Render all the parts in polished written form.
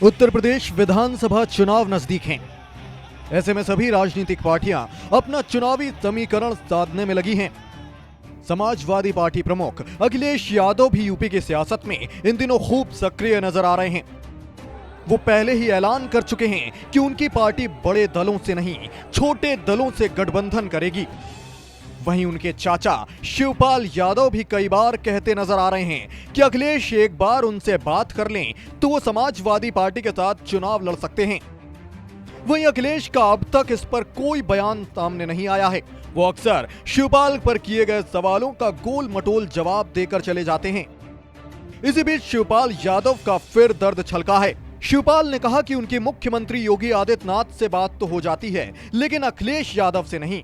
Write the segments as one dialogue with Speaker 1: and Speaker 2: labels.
Speaker 1: उत्तर प्रदेश विधानसभा चुनाव नजदीक हैं। ऐसे में सभी राजनीतिक पार्टियां अपना चुनावी समीकरण साधने में लगी हैं। समाजवादी पार्टी प्रमुख अखिलेश यादव भी यूपी की सियासत में इन दिनों खूब सक्रिय नजर आ रहे हैं। वो पहले ही ऐलान कर चुके हैं कि उनकी पार्टी बड़े दलों से नहीं, छोटे दलों से गठबंधन करेगी। वहीं उनके चाचा शिवपाल यादव भी कई बार कहते नजर आ रहे हैं कि अखिलेश एक बार उनसे बात कर लें तो वो समाजवादी पार्टी के साथ चुनाव लड़ सकते हैं। वहीं अखिलेश का अब तक इस पर कोई बयान सामने नहीं आया है। वो अक्सर शिवपाल पर किए गए सवालों का गोल मटोल जवाब देकर चले जाते हैं। इसी बीच शिवपाल यादव का फिर दर्द छलका है। शिवपाल ने कहा कि उनके मुख्यमंत्री योगी आदित्यनाथ से बात तो हो जाती है, लेकिन अखिलेश यादव से नहीं।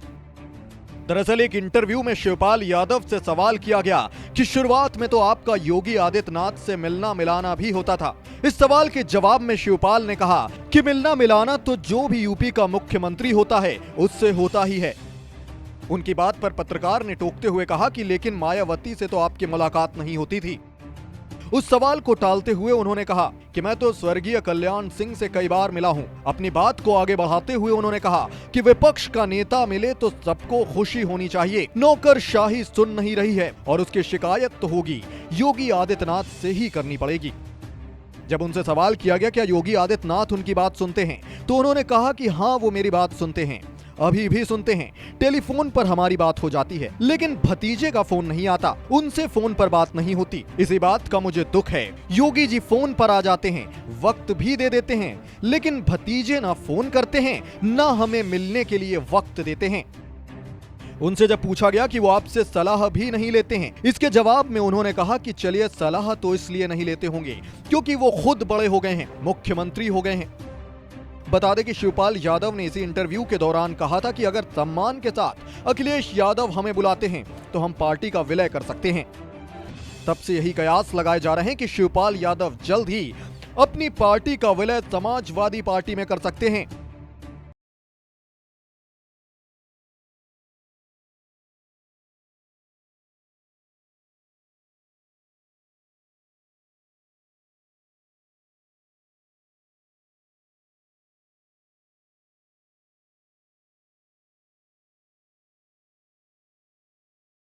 Speaker 1: दरअसल एक इंटरव्यू में शिवपाल यादव से सवाल किया गया कि शुरुआत में तो आपका योगी आदित्यनाथ से मिलना मिलाना भी होता था। इस सवाल के जवाब में शिवपाल ने कहा कि मिलना मिलाना तो जो भी यूपी का मुख्यमंत्री होता है उससे होता ही है। उनकी बात पर पत्रकार ने टोकते हुए कहा कि लेकिन मायावती से तो आपकी मुलाकात नहीं होती थी। उस सवाल को टालते हुए उन्होंने कहा कि मैं तो स्वर्गीय कल्याण सिंह से कई बार मिला हूं। अपनी बात को आगे बढ़ाते हुए उन्होंने कहा कि विपक्ष का नेता मिले तो सबको खुशी होनी चाहिए। नौकरशाही सुन नहीं रही है और उसकी शिकायत तो होगी, योगी आदित्यनाथ से ही करनी पड़ेगी। जब उनसे सवाल किया गया क्या योगी आदित्यनाथ उनकी बात सुनते हैं, तो उन्होंने कहा कि हाँ, वो मेरी बात सुनते हैं, अभी भी सुनते हैं। टेलीफोन पर हमारी बात हो जाती है, लेकिन भतीजे का फोन नहीं आता, उनसे फोन पर बात नहीं होती। इसी बात का मुझे दुख है। योगी जी फोन पर आ जाते हैं, वक्त भी दे देते हैं, लेकिन भतीजे ना फोन करते हैं, ना हमें मिलने के लिए वक्त देते हैं। उनसे जब पूछा गया कि वो आपसे सलाह भी नहीं लेते हैं, इसके जवाब में उन्होंने कहा कि चलिए, सलाह तो इसलिए नहीं लेते होंगे क्योंकि वो खुद बड़े हो गए हैं, मुख्यमंत्री हो गए हैं। बता दें कि शिवपाल यादव ने इसी इंटरव्यू के दौरान कहा था कि अगर सम्मान के साथ अखिलेश यादव हमें बुलाते हैं तो हम पार्टी का विलय कर सकते हैं। तब से यही कयास लगाए जा रहे हैं कि शिवपाल यादव जल्द ही अपनी पार्टी का विलय समाजवादी पार्टी में कर सकते हैं।